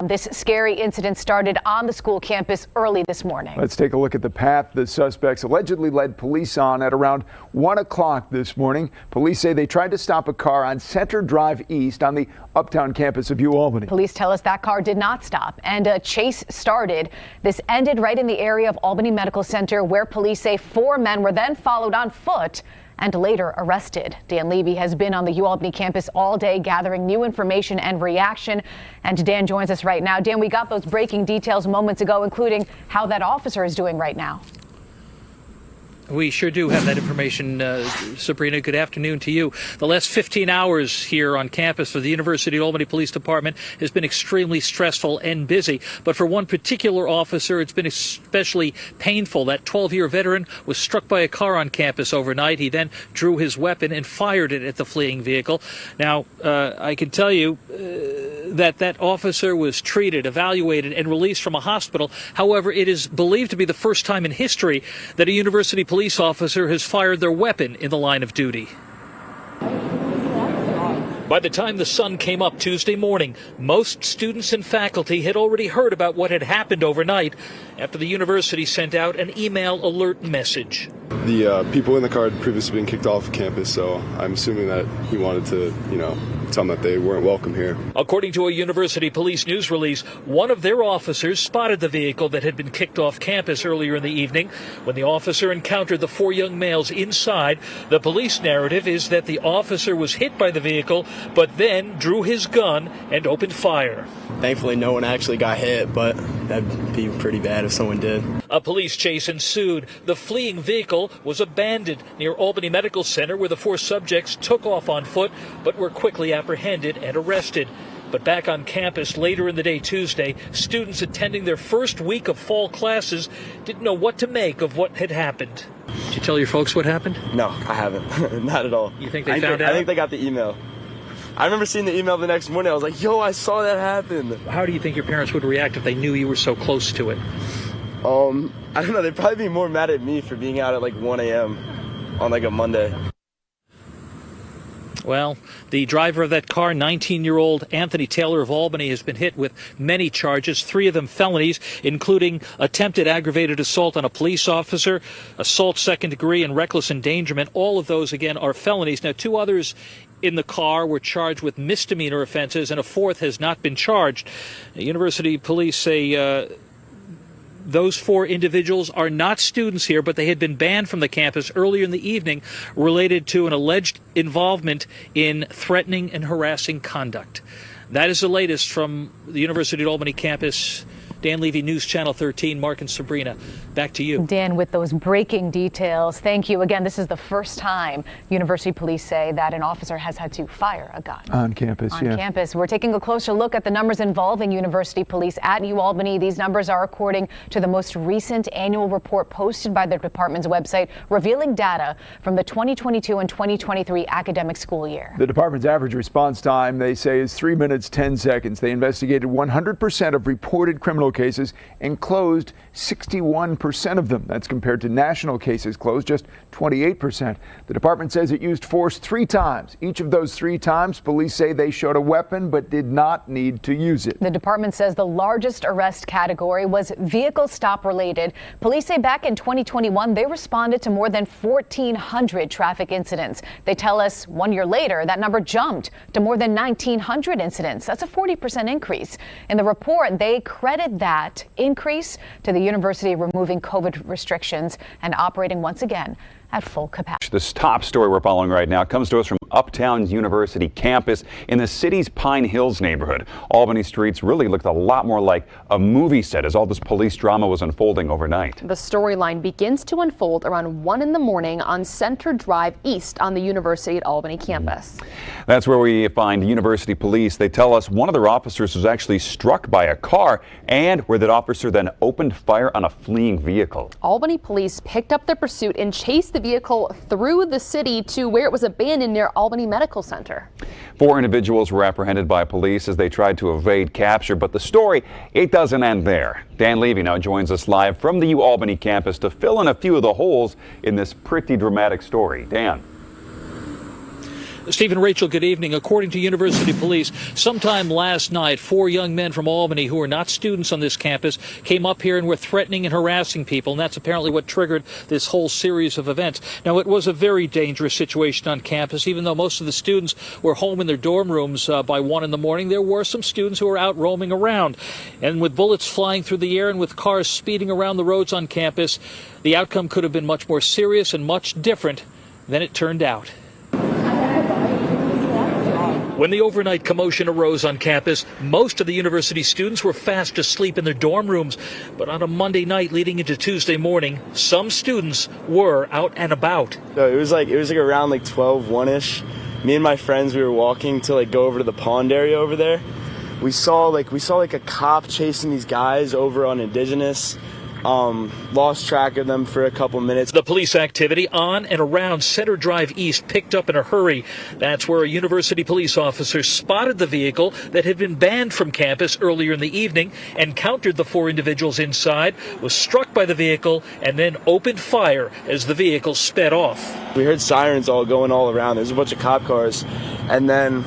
This scary incident started on the school campus early this morning. Let's take a look at the path the suspects allegedly led police on at around 1 o'clock this morning. Police say they tried to stop a car on Center Drive East on the uptown campus of UAlbany. Police tell us that car did not stop and a chase started. This ended right in the area of Albany Medical Center, where police say 4 men were then followed on foot and later arrested. Dan Levy has been on the UAlbany campus all day gathering new information and reaction. And Dan joins us right now. Dan, we got those breaking details moments ago, including how that officer is doing right now. We sure do have that information, Sabrina. Good afternoon to you. The last 15 hours here on campus for the University of Albany Police Department has been extremely stressful and busy. But for one particular officer, it's been especially painful. That 12-year veteran was struck by a car on campus overnight. He then drew his weapon and fired it at the fleeing vehicle. Now, I can tell you that officer was treated, evaluated, and released from a hospital. However, it is believed to be the first time in history that a university police officer has fired their weapon in the line of duty. By the time the sun came up Tuesday morning, most students and faculty had already heard about what had happened overnight after the university sent out an email alert message. The people in the car had previously been kicked off campus, so I'm assuming that he wanted to, tell them that they weren't welcome here. According to a university police news release, one of their officers spotted the vehicle that had been kicked off campus earlier in the evening. When the officer encountered the 4 young males inside, the police narrative is that the officer was hit by the vehicle, but then drew his gun and opened fire. Thankfully, no one actually got hit, but that'd be pretty bad if someone did. A police chase ensued. The fleeing vehicle was abandoned near Albany Medical Center, where the 4 subjects took off on foot, but were quickly apprehended and arrested. But back on campus later in the day Tuesday, students attending their first week of fall classes didn't know what to make of what had happened. Did you tell your folks what happened? No, I haven't. Not at all. You think they found out? I think they got the email. I remember seeing the email the next morning. I was like, yo, I saw that happen. How do you think your parents would react if they knew you were so close to it? I don't know. They'd probably be more mad at me for being out at like 1 a.m. on like a Monday. Well, the driver of that car, 19-year-old Anthony Taylor of Albany, has been hit with many charges, 3 of them felonies, including attempted aggravated assault on a police officer, assault second degree, and reckless endangerment. All of those, again, are felonies. Now, 2 others in the car were charged with misdemeanor offenses, and a 4th has not been charged. The university police say those 4 individuals are not students here, but they had been banned from the campus earlier in the evening related to an alleged involvement in threatening and harassing conduct. That is the latest from the University of Albany campus. Dan Levy, News Channel 13. Mark and Sabrina, back to you. Dan, with those breaking details, thank you. Again, this is the first time university police say that an officer has had to fire a gun. On campus, On campus. We're taking a closer look at the numbers involving university police at UAlbany. These numbers are according to the most recent annual report posted by the department's website, revealing data from the 2022 and 2023 academic school year. The department's average response time, they say, is 3 minutes, 10 seconds. They investigated 100% of reported criminal cases and closed 61% of them. That's compared to national cases closed just 28%. The department says it used force 3 times. Each of those 3 times, police say they showed a weapon but did not need to use it. The department says the largest arrest category was vehicle stop related. Police say back in 2021, they responded to more than 1,400 traffic incidents. They tell us 1 year later, that number jumped to more than 1,900 incidents. That's a 40% increase. In the report, they credit that increase to the university removing COVID restrictions and operating once again at full capacity. This top story we're following right now comes to us from Uptown University campus in the city's Pine Hills neighborhood. Albany streets really looked a lot more like a movie set as all this police drama was unfolding overnight. The storyline begins to unfold around 1 in the morning on Center Drive East on the University at Albany campus. That's where we find University Police. They tell us one of their officers was actually struck by a car and where that officer then opened fire on a fleeing vehicle. Albany Police picked up their pursuit and chased the vehicle through the city to where it was abandoned near Albany Medical Center. 4 individuals were apprehended by police as they tried to evade capture, but the story, it doesn't end there. Dan Levy now joins us live from the UAlbany campus to fill in a few of the holes in this pretty dramatic story. Dan. Steve and Rachel, good evening. According to University Police, sometime last night, 4 young men from Albany who are not students on this campus came up here and were threatening and harassing people, and that's apparently what triggered this whole series of events. Now, it was a very dangerous situation on campus. Even though most of the students were home in their dorm rooms by 1 in the morning, there were some students who were out roaming around. And with bullets flying through the air and with cars speeding around the roads on campus, the outcome could have been much more serious and much different than it turned out. When the overnight commotion arose on campus, most of the university students were fast asleep in their dorm rooms. But on a Monday night leading into Tuesday morning, some students were out and about. So it was like around 1-ish. Me and my friends, we were walking to go over to the pond area over there. We saw a cop chasing these guys over on Indigenous. Lost track of them for a couple minutes. The police activity on and around Center Drive East picked up in a hurry. That's where a university police officer spotted the vehicle that had been banned from campus earlier in the evening, encountered the 4 individuals inside, was struck by the vehicle, and then opened fire as the vehicle sped off. We heard sirens all going all around. There's a bunch of cop cars. And then,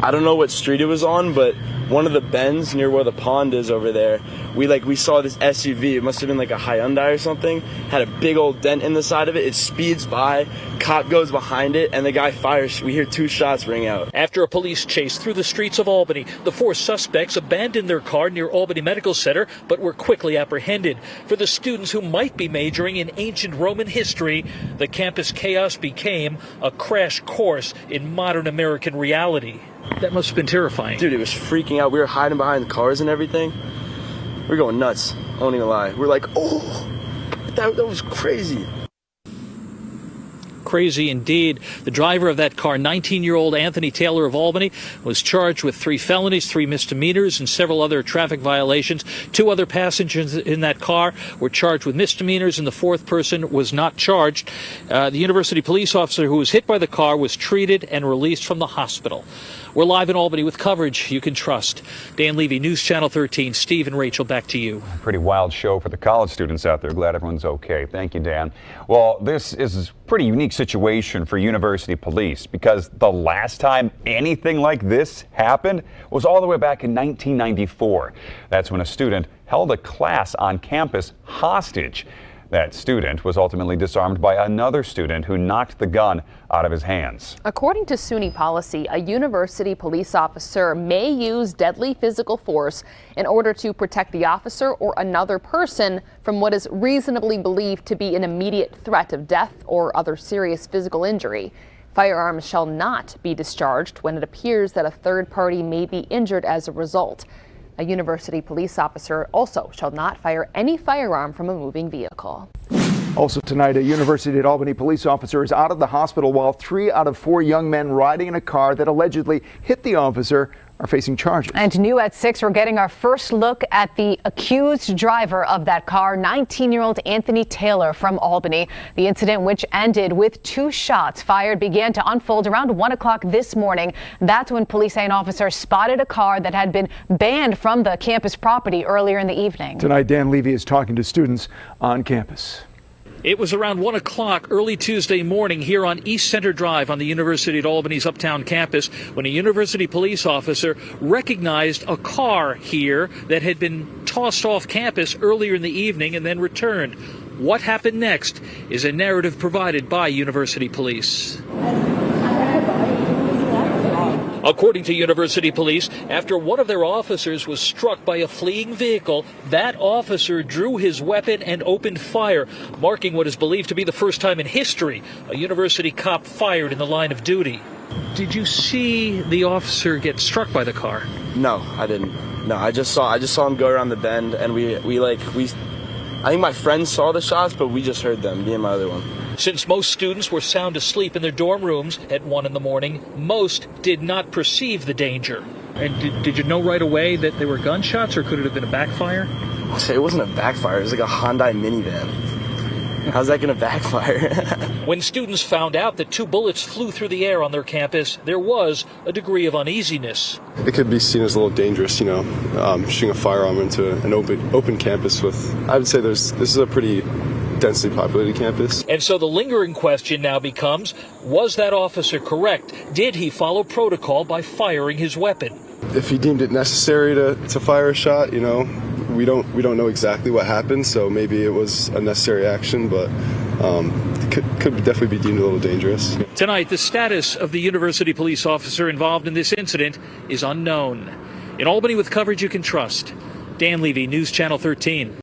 I don't know what street it was on, but one of the bends near where the pond is over there, we saw this SUV. It must have been a Hyundai or something. Had a big old dent in the side of it. It speeds by. Cop goes behind it, and the guy fires. We hear 2 shots ring out. After a police chase through the streets of Albany, the 4 suspects abandoned their car near Albany Medical Center, but were quickly apprehended. For the students who might be majoring in ancient Roman history, the campus chaos became a crash course in modern American reality. That must have been terrifying. Dude, it was freaking out. We were hiding behind the cars and everything. We were going nuts. I don't even lie. We're like, oh, that was crazy. Crazy indeed. The driver of that car, 19-year-old Anthony Taylor of Albany, was charged with 3 felonies, 3 misdemeanors, and several other traffic violations. 2 other passengers in that car were charged with misdemeanors, and the 4th person was not charged. The university police officer who was hit by the car was treated and released from the hospital. We're live in Albany with coverage you can trust. Dan Levy, News Channel 13. Steve and Rachel, back to you. Pretty wild show for the college students out there. Glad everyone's okay. Thank you, Dan. Well, this is a pretty unique situation for University Police because the last time anything like this happened was all the way back in 1994. That's when a student held a class on campus hostage. That student was ultimately disarmed by another student who knocked the gun out of his hands. According to SUNY policy, a university police officer may use deadly physical force in order to protect the officer or another person from what is reasonably believed to be an immediate threat of death or other serious physical injury. Firearms shall not be discharged when it appears that a third party may be injured as a result. A university police officer also shall not fire any firearm from a moving vehicle. Also tonight, a University at Albany police officer is out of the hospital while 3 out of 4 young men riding in a car that allegedly hit the officer are facing charges. And new at 6, we're getting our first look at the accused driver of that car, 19-year-old Anthony Taylor from Albany. The incident, which ended with 2 shots fired, began to unfold around 1 o'clock this morning. That's when police say an officer spotted a car that had been banned from the campus property earlier in the evening. Tonight, Dan Levy is talking to students on campus. It was around 1 o'clock early Tuesday morning here on East Center Drive on the University at Albany's uptown campus when a university police officer recognized a car here that had been tossed off campus earlier in the evening and then returned. What happened next is a narrative provided by University Police. According to University Police, after one of their officers was struck by a fleeing vehicle, that officer drew his weapon and opened fire, marking what is believed to be the first time in history a university cop fired in the line of duty. Did you see the officer get struck by the car? No, I didn't. No, I just saw him go around the bend, and I think my friends saw the shots, but we just heard them, me and my other one. Since most students were sound asleep in their dorm rooms at 1 in the morning, most did not perceive the danger. And did you know right away that they were gunshots, or could it have been a backfire? It wasn't a backfire. It was like a Hyundai minivan. How's that going to backfire? When students found out that 2 bullets flew through the air on their campus, there was a degree of uneasiness. It could be seen as a little dangerous, shooting a firearm into an open campus with, I would say this is a pretty densely populated campus. And so the lingering question now becomes, was that officer correct? Did he follow protocol by firing his weapon? If he deemed it necessary to fire a shot, you know, we don't know exactly what happened, so maybe it was a necessary action, but could definitely be deemed a little dangerous. Tonight, the status of the university police officer involved in this incident is unknown. In Albany with coverage you can trust, Dan Levy, News Channel 13.